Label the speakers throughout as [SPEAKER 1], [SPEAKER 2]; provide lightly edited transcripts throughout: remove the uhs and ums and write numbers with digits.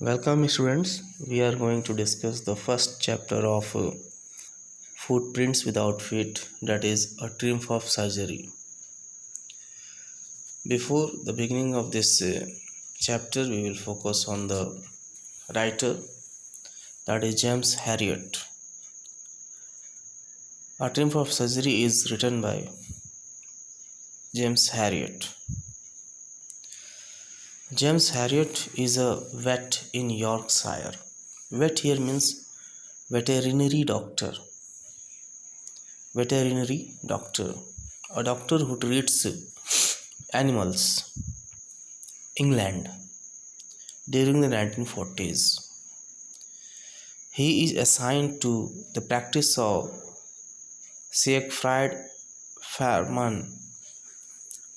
[SPEAKER 1] Welcome, students. We are going to discuss the first chapter of Footprints Without Feet, that is, a triumph of surgery. Before the beginning of this chapter, we will focus on the writer, that is James Herriot. A Triumph of Surgery is written by James Herriot. James Herriot is a vet in Yorkshire. Vet here means veterinary doctor. Veterinary doctor, a doctor who treats animals. England during the 1940s. He is assigned to the practice of Siegfried Fairman,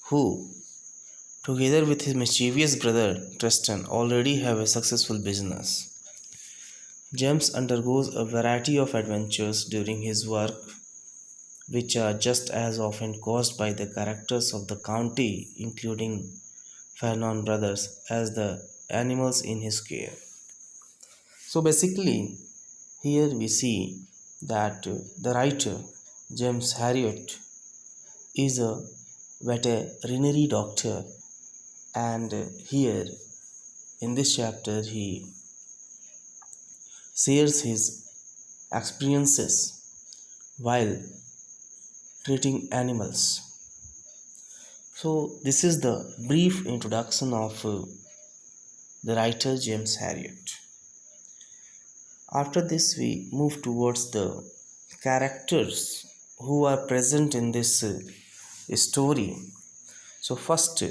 [SPEAKER 1] who, together with his mischievous brother Tristan, already have a successful business. James undergoes a variety of adventures during his work, which are just as often caused by the characters of the county, including Vernon brothers, as the animals in his care. So basically, here we see that the writer James Herriot is a veterinary doctor, and here in this chapter he shares his experiences while treating animals. So this is the brief introduction of the writer James Herriot. After this, we move towards the characters who are present in this story. So, first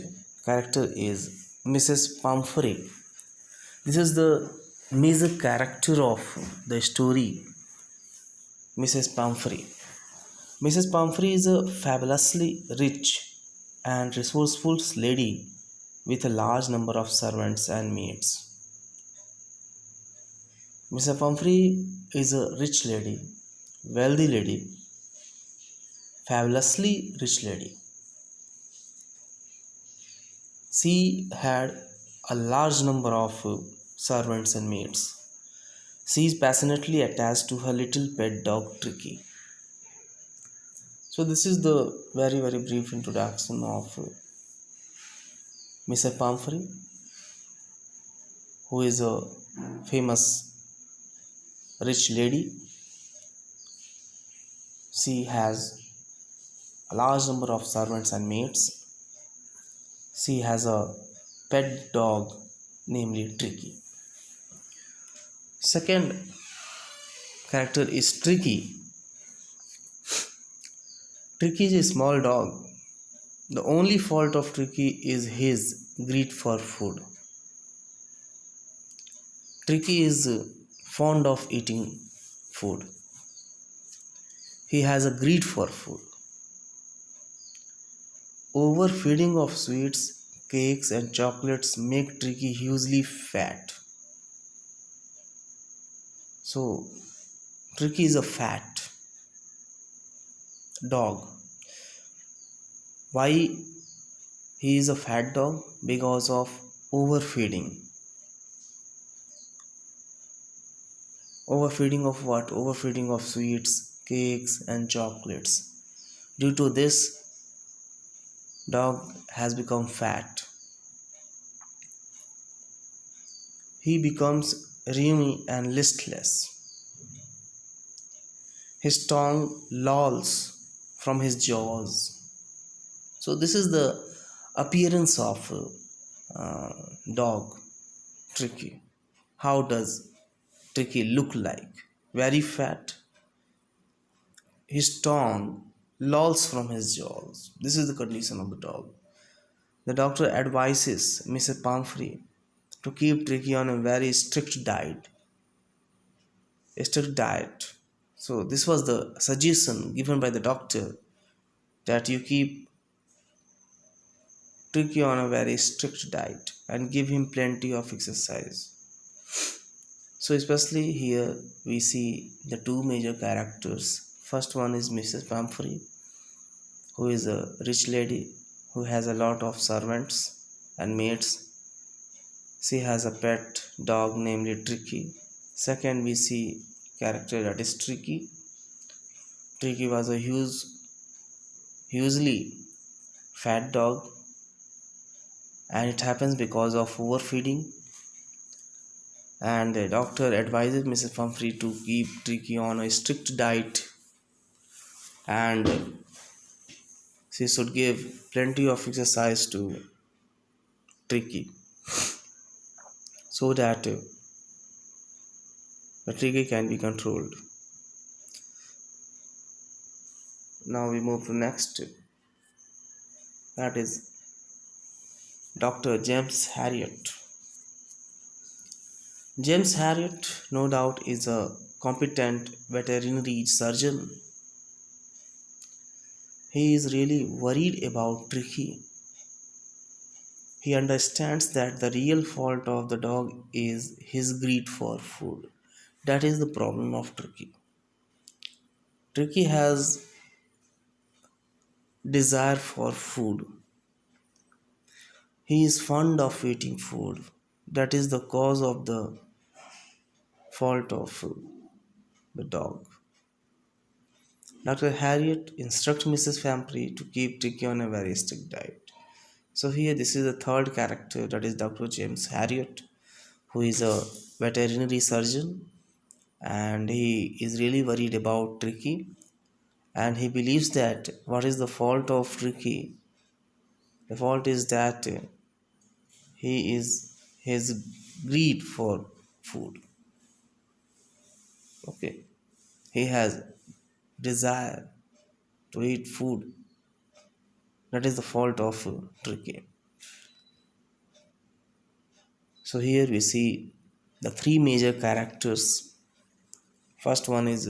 [SPEAKER 1] character is Mrs. Pumphrey. This is the major character of the story, Mrs. Pumphrey. Mrs. Pumphrey is a fabulously rich and resourceful lady with a large number of servants and maids. Mrs. Pumphrey is a rich lady, wealthy lady, fabulously rich lady. She had a large number of servants and maids. She is passionately attached to her little pet dog Tricky. So this is the very brief introduction of Mrs. Pumphrey, who is a famous rich lady. She has a large number of servants and maids. She has a pet dog, namely Tricky. Second character is Tricky. Tricky is a small dog. The only fault of Tricky is his greed for food. Tricky is fond of eating food. He has a greed for food. Overfeeding of sweets, cakes, and chocolates make Tricky hugely fat. So, Tricky is a fat dog. Why he is a fat dog? Because of overfeeding. Overfeeding of what? Overfeeding of sweets, cakes, and chocolates. Due to this, dog has become fat. He becomes rheumy and listless. His tongue lolls from his jaws. So this is the appearance of dog Tricky. How does Tricky look like? Very fat. His tongue lolls from his jaws. This is the condition of the dog. The doctor advises Mrs. Pumphrey to keep Tricky on a very strict diet. A strict diet. So this was the suggestion given by the doctor, that you keep Tricky on a very strict diet and give him plenty of exercise. So especially here we see the two major characters. First one is Mrs. Pumphrey, who is a rich lady who has a lot of servants and maids. She has a pet dog named Tricky. Second, we see character that is Tricky. Tricky was a hugely fat dog, and it happens because of overfeeding. And the doctor advises Mrs. Pumphrey to keep Tricky on a strict diet, and she should give plenty of exercise to Tricky so that the Tricky can be controlled. Now we move to next, that is Dr. James Harriet. James Harriet, no doubt, is a competent veterinary surgeon. He is really worried about Tricky. He understands that the real fault of the dog is his greed for food. That is the problem of Tricky. Tricky has desire for food. He is fond of eating food. That is the cause of the fault of the dog. Dr. Harriet instructs Mrs. Pumphrey to keep Tricky on a very strict diet. So here this is the third character, that is Dr. James Harriet, who is a veterinary surgeon, and he is really worried about Tricky, and he believes that what is the fault of Tricky? The fault is that he is his greed for food. Okay, he has desire to eat food. That is the fault of Tricky. So here we see the three major characters. First one is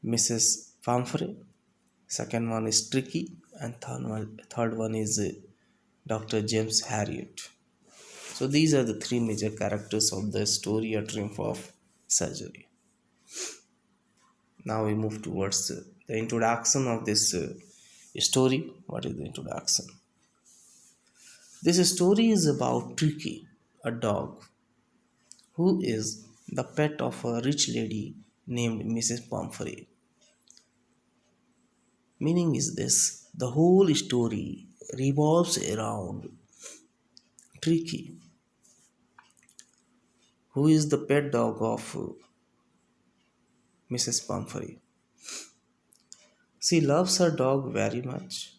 [SPEAKER 1] Mrs. Pumphrey. Second one is Tricky, and third one is Dr. James Harriet. So these are the three major characters of the story A Triumph of Surgery. Now we move towards the introduction of this story. What is the introduction? This story is about Tricky, a dog who is the pet of a rich lady named Mrs. Pumphrey. Meaning is this: the whole story revolves around Tricky, who is the pet dog of Mrs. Pumphrey. She loves her dog very much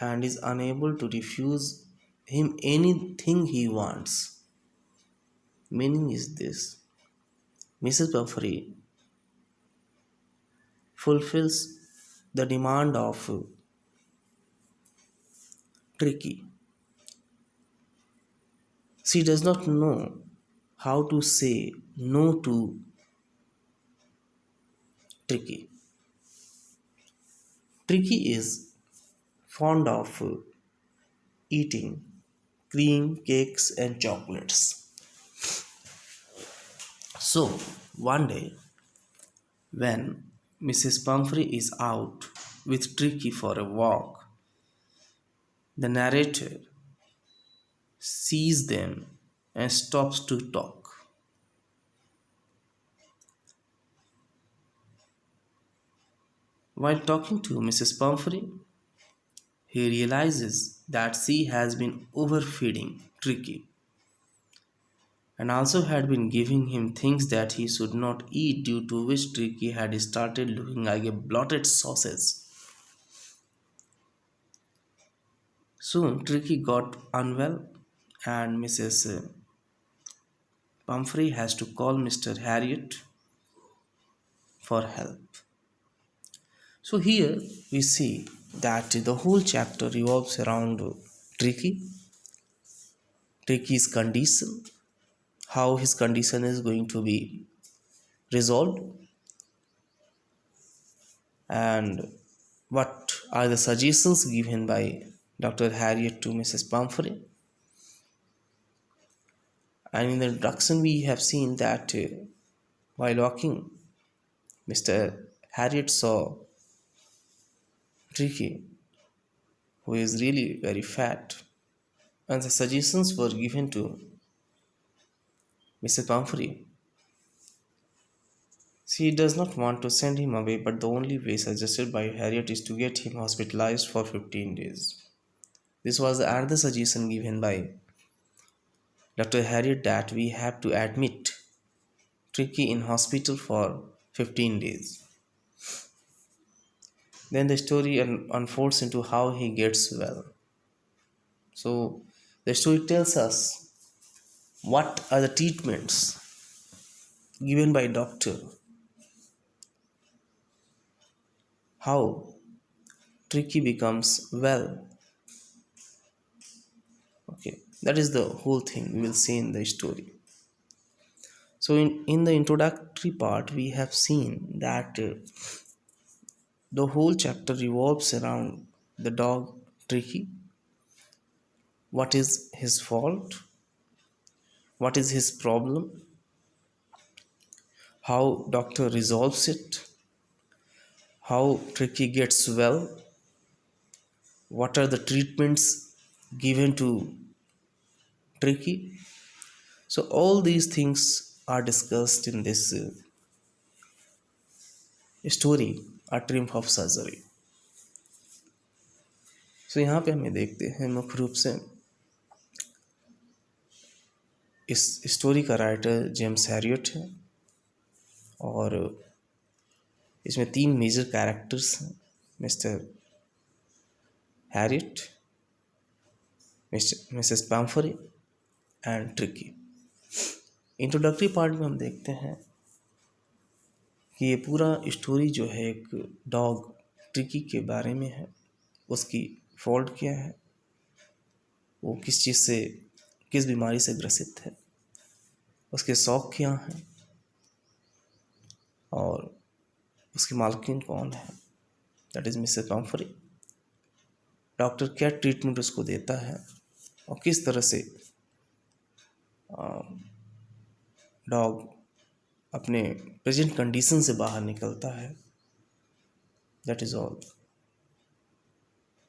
[SPEAKER 1] and is unable to refuse him anything he wants. Meaning is this: Mrs. Pumphrey fulfills the demand of Tricky. She does not know how to say no to Tricky. Tricky is fond of eating cream, cakes, and chocolates. So, one day, when Mrs. Pumphrey is out with Tricky for a walk, the narrator sees them and stops to talk. While talking to Mrs. Pumphrey, he realizes that she has been overfeeding Tricky and also had been giving him things that he should not eat, due to which Tricky had started looking like a bloated sausage. Soon Tricky got unwell, and Mrs. Pumphrey has to call Mr. Harriet for help. So here we see that the whole chapter revolves around Tricky, Tricky's condition, how his condition is going to be resolved, and what are the suggestions given by Dr. Harriet to Mrs. Pumphrey. And in the introduction, we have seen that while walking, Mr. Harriet saw Tricky, who is really very fat, and the suggestions were given to Mrs. Pumphrey. She does not want to send him away, but the only way suggested by Harriet is to get him hospitalized for 15 days. This was another suggestion given by Dr. Harriet, that we have to admit Tricky in hospital for 15 days. Then the story unfolds into how he gets well. So the story tells us what are the treatments given by doctor, how Tricky becomes well. Okay, that is the whole thing we will see in the story. So in the introductory part, we have seen that the whole chapter revolves around the dog Tricky. What is his fault? What is his problem? How doctor resolves it? How Tricky gets well? What are the treatments given to Tricky? So all these things are discussed in this story, A triumph of surgery. So यहाँ पे हमें देखते हैं मुख्य रूप से इस story का राइटर जेम्स हैरियट है, और इसमें 3 मेजर कैरेक्टर्स हैं: Mr Herriot, Mrs Pumphrey and Tricki. Introductory part में हम देखते हैं कि ये पूरा स्टोरी जो है एक डॉग ट्रिकी के बारे में है. उसकी फॉल्ट क्या है, वो किस चीज़ से, किस बीमारी से ग्रसित है, उसके शौक़ क्या हैं, और उसकी मालकिन कौन है, दैट इज़ मिसेस पम्फरी. डॉक्टर क्या ट्रीटमेंट उसको देता है, और किस तरह से डॉग अपने प्रेजेंट कंडीशन से बाहर निकलता है. That is all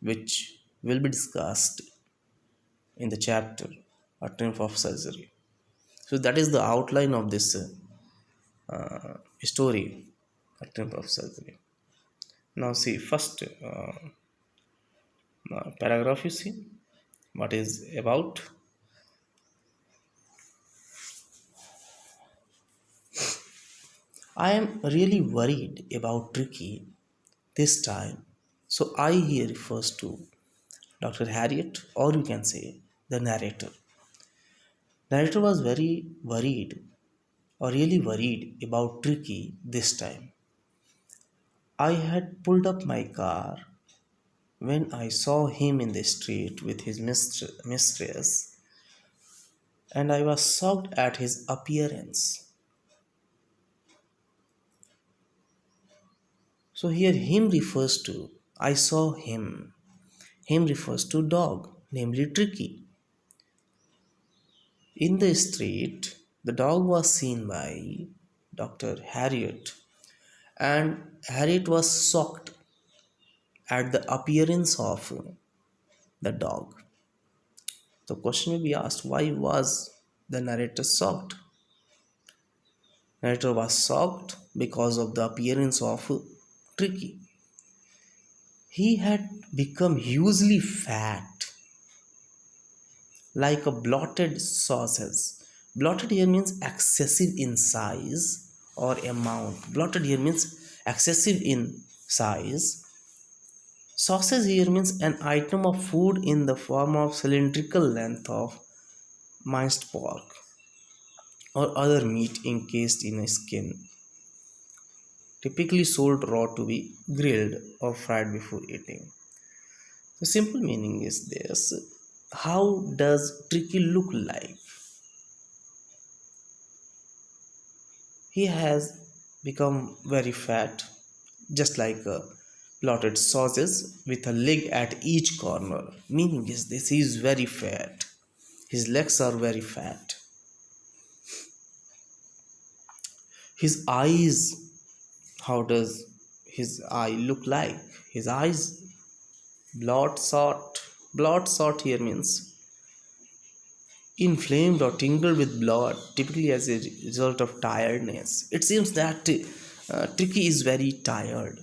[SPEAKER 1] which will be discussed in the chapter A Triumph of Surgery. So that is the outline of this story, A Triumph of Surgery. Now see, first paragraph, you see what is about. I am really worried about Tricky this time. So I here refers to Dr. Harriet, or you can say the narrator. Narrator was very worried, or really worried about Tricky this time. I had pulled up my car when I saw him in the street with his mistress, and I was shocked at his appearance. So here him refers to, I saw him. Him refers to dog, namely Tricky. In the street, the dog was seen by Dr. Harriet, and Harriet was shocked at the appearance of the dog. The question may be asked, why was the narrator shocked? Narrator was shocked because of the appearance of Tricky. He had become hugely fat, like a bloated sausage. Bloated here means excessive in size or amount. Bloated here means excessive in size. Sausage here means an item of food in the form of cylindrical length of minced pork or other meat encased in a skin, typically sold raw to be grilled or fried before eating. The simple meaning is this: how does Tricky look like? He has become very fat, just like a bloated sausage with a leg at each corner. Meaning is this: he is very fat. His legs are very fat. His eyes, how does his eye look like? His eyes Bloodshot. Bloodshot here means inflamed or tingled with blood, typically as a result of tiredness. It seems that Tricky is very tired.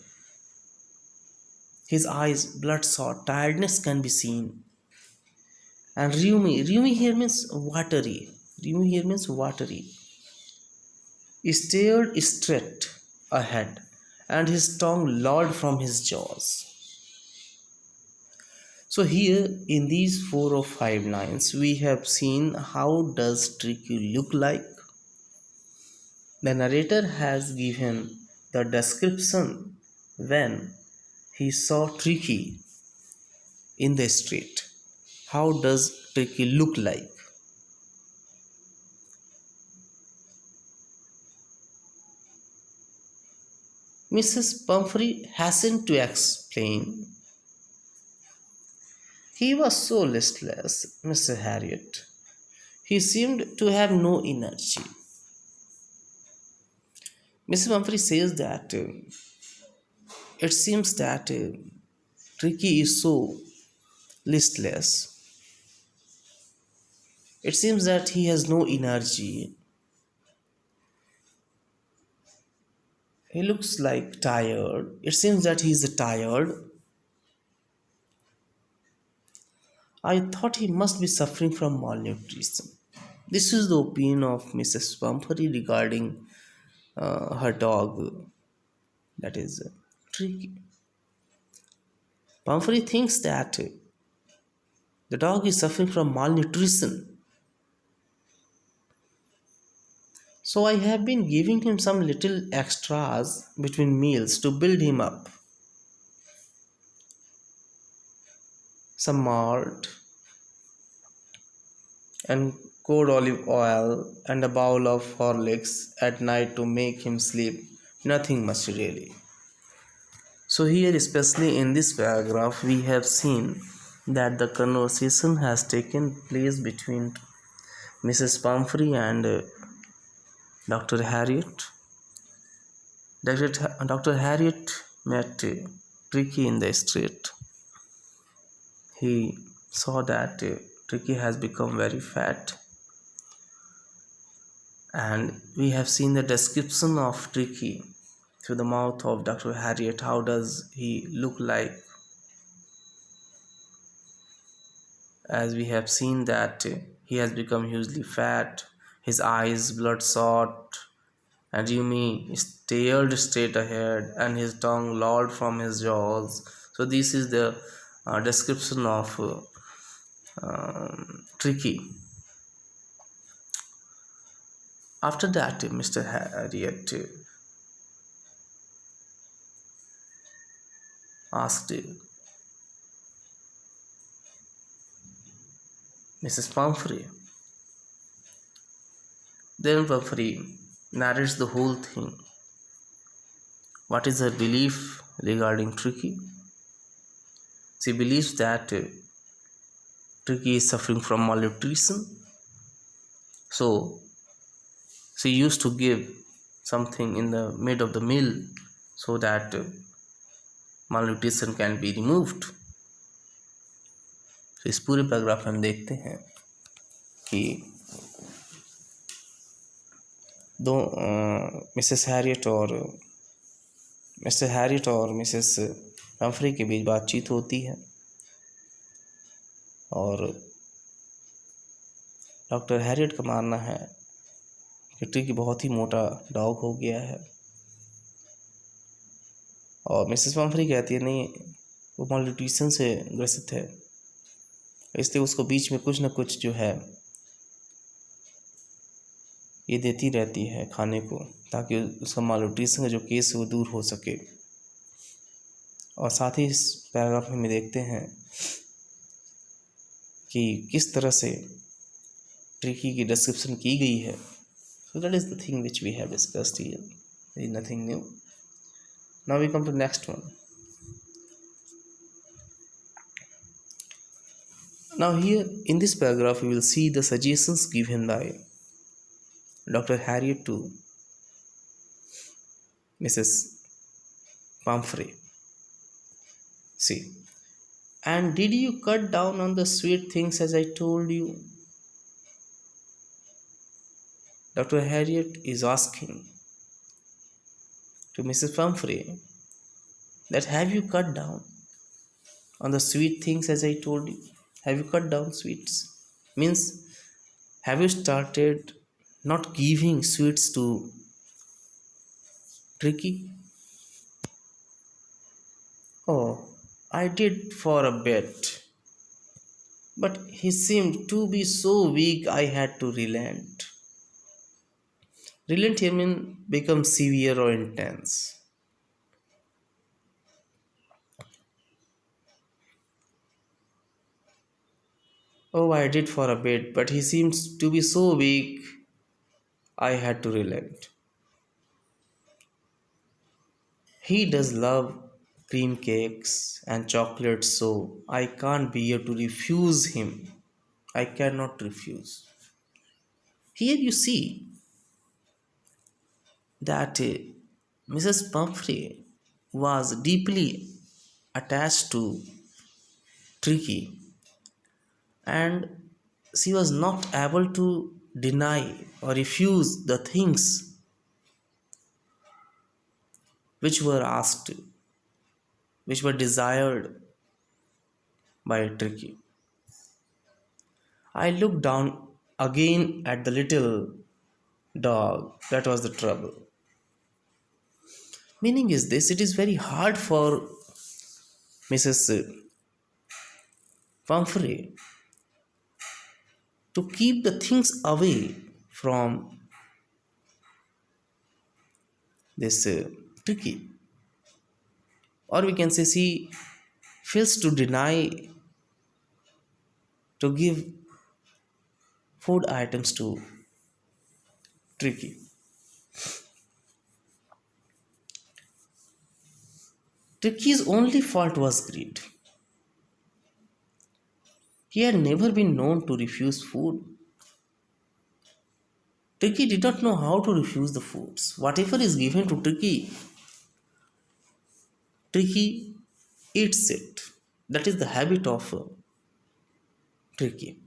[SPEAKER 1] His eyes bloodshot, tiredness can be seen. And Ryumi here means watery. Ryumi here means watery. He stared straight ahead, and his tongue lolled from his jaws. So here in these 4 or 5 lines, we have seen how does Tricky look like. The narrator has given the description when he saw Tricky in the street. How does Tricky look like? Mrs. Pumphrey hastened to explain. He was so listless, Mr. Harriet. He seemed to have no energy. Mrs. Pumphrey says that it seems that Tricky is so listless. It seems that he has no energy. He looks like tired. It seems that he is tired. I thought he must be suffering from malnutrition. This is the opinion of Mrs. Pumphrey regarding her dog, that is Tricky. Pumphrey thinks that the dog is suffering from malnutrition. So I have been giving him some little extras between meals to build him up. Some malt and cold olive oil and a bowl of Horlicks at night to make him sleep. Nothing much really. So here, especially in this paragraph, we have seen that the conversation has taken place between Mrs. Pumphrey and Dr. Harriet. Dr. Harriet met Tricky in the street. He saw that Tricky has become very fat, and we have seen the description of Tricky through the mouth of Dr. Harriet. How does he look like? As we have seen that he has become hugely fat, his eyes bloodshot, and Yumi stared straight ahead, and his tongue lolled from his jaws. So this is the description of Tricky. After that, Mr. Harriet asked Mrs. Pumphrey. Then Pumphrey narrates the whole thing. What is her belief regarding Tricky? She believes that Tricky is suffering from malnutrition. So she used to give something in the mid of the meal so that malnutrition can be removed. तो इस पूरे paragraph में हम देखते हैं कि दो Mrs Harriet और मिसेस हम्फ्री के बीच बातचीत होती है और डॉक्टर हैरियट का मानना है कि ट्रिकी बहुत ही मोटा डॉग हो गया है और मिसेस हम्फ्री कहती है नहीं, वो मालन्यूट्रिशन से ग्रसित है, इसलिए उसको बीच में कुछ ना कुछ जो है ये देती रहती है खाने को, ताकि उसका मालन्यूट्रिशन का जो केस है वो दूर हो सके। और साथ ही इस पैराग्राफ में देखते हैं कि किस तरह से ट्रिकी की डिस्क्रिप्शन की गई है। So that is the thing which we have discussed here, is nothing new. Now we come to next one. Now here in this paragraph we will see the suggestions given by Dr. Harriet to Mrs. Pumphrey. See, And did you cut down on the sweet things as I told you? Dr. Harriet is asking to Mrs. Pumphrey that have you cut down on the sweet things as I told you? Have you cut down sweets? Means, have you started not giving sweets to Tricky? Oh, I did for a bit, but he seemed to be so weak I had to relent. Relent here means become severe or intense. Oh, I did for a bit, but he seems to be so weak I had to relent. He does love cream cakes and chocolates, so I can't bear to refuse him. I cannot refuse. Here you see that Mrs. Pumphrey was deeply attached to Tricky, and she was not able to deny or refuse the things which were asked, which were desired by Tricky. I looked down again at the little dog. That was the trouble. Meaning is this, it is very hard for Mrs. Pumphrey to keep the things away from this Tricky. Or we can say she fails to deny to give food items to Tricky. Tricky's only fault was greed. He had never been known to refuse food. Tricky did not know how to refuse the foods. Whatever is given to Tricky, Tricky eats it. That is the habit of Tricky.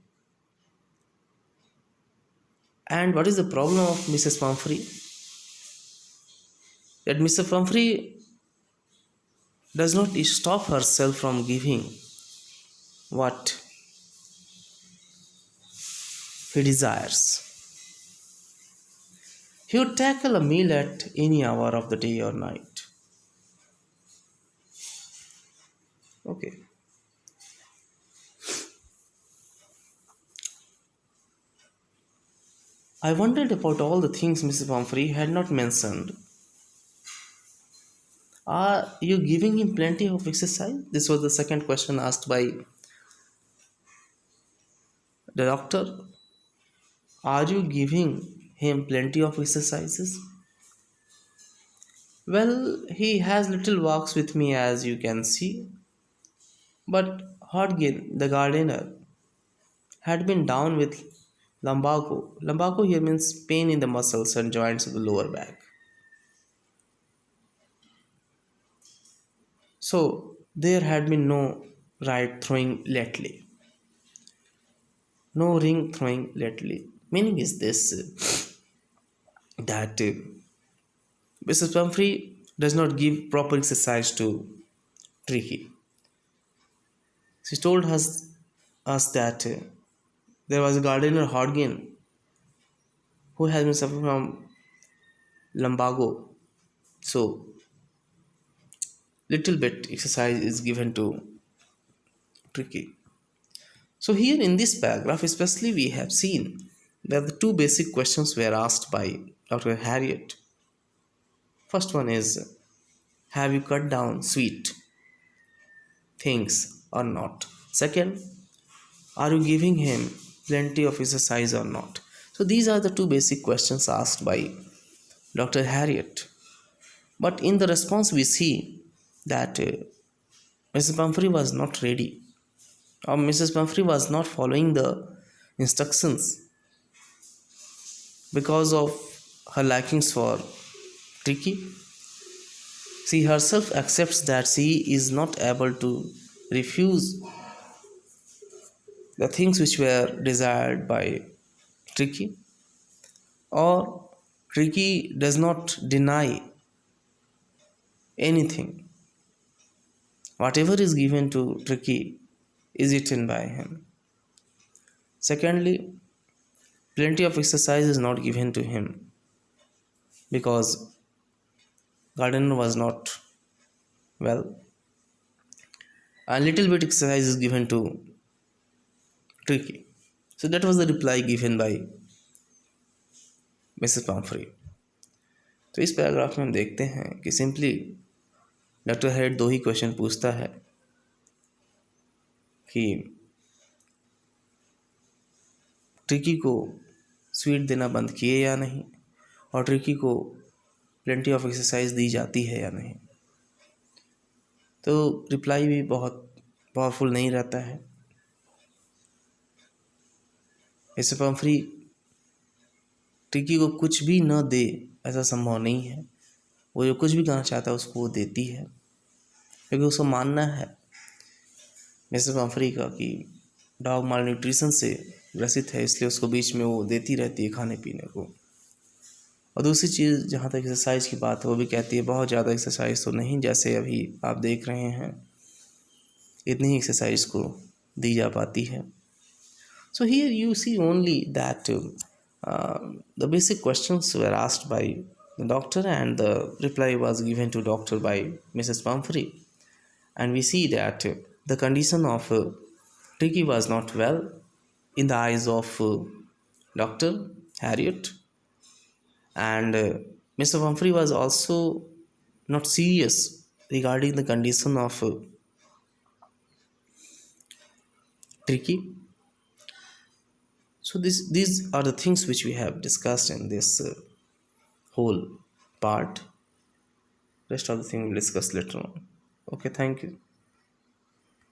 [SPEAKER 1] And what is the problem of Mrs. Pumphrey? That Mr. Pumphrey does not stop herself from giving what he desires. He would tackle a meal at any hour of the day or night. Okay. I wondered about all the things Mrs. Pumphrey had not mentioned. Are you giving him plenty of exercise? This was the second question asked by the doctor. Are you giving him plenty of exercises? Well, he has little walks with me as you can see. But Hodgkin, the gardener, had been down with lumbago. Lumbago here means pain in the muscles and joints of the lower back. So there had been no right throwing lately. No ring throwing lately. Meaning is this that Mrs. Pumphrey does not give proper exercise to Tricky. She told us that there was a gardener Hodgkin who has been suffering from lumbago. So little bit exercise is given to Tricky. So here in this paragraph especially we have seen that the two basic questions were asked by Dr. Harriet. First one is, have you cut down sweet things or not? Second, are you giving him plenty of exercise or not? So these are the two basic questions asked by Dr. Harriet. But in the response we see that Mrs. Pumphrey was not ready, or Mrs. Pumphrey was not following the instructions because of her likings for Tricky. She herself accepts that she is not able to refuse the things which were desired by Tricky, or Tricky does not deny anything. Whatever is given to Tricky is eaten by him. Secondly, plenty of exercise is not given to him because Gardener was not well. A little bit exercise is given to Tricky. So that was the reply given by Mrs Pomfrey. तो इस paragraph में हम देखते हैं कि simply doctor head दो ही question पूछता है कि ट्रिकी को स्वीट देना बंद किए या नहीं, और ट्रिकी को प्लेंटी ऑफ एक्सरसाइज दी जाती है या नहीं। तो रिप्लाई भी बहुत पावरफुल नहीं रहता है। मिसेस पॉम्फ्री ट्रिकी को कुछ भी न दे ऐसा संभव नहीं है। वो जो कुछ भी कहना चाहता है उसको वो देती है, क्योंकि उसको मानना है मिसेस पॉम्फ्री का कि डॉग माल न्यूट्रिशन से ग्रसित है, इसलिए उसको बीच में वो देती रहती है खाने पीने को। और दूसरी चीज़, जहाँ तक एक्सरसाइज की बात है, वो भी कहती है बहुत ज़्यादा एक्सरसाइज तो नहीं, जैसे अभी आप देख रहे हैं इतनी ही एक्सरसाइज को दी जा पाती है। So here you see only that the basic questions were asked by the doctor and the reply was given to doctor by Mrs. Pumphrey, and we see that the condition of Tricky was not well in the eyes of Dr. Harriet, and Mr. Pumphrey was also not serious regarding the condition of Tricky. So these are the things which we have discussed in this whole part. Rest of the thing we'll discuss later on. Okay, thank you.